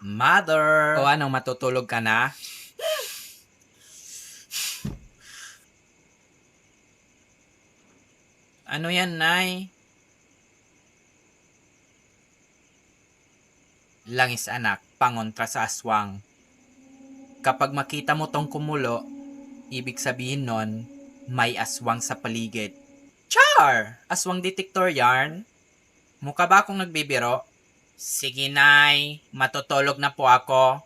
Mother! O anong matutulog ka na? Ano yan, Nay? Langis anak, pangontra sa aswang. Kapag makita mo tong kumulo, ibig sabihin nun, may aswang sa paligid. Char! Aswang detector yarn? Mukha ba akong nagbibiro? Sige, Nay. Matutulog na po ako.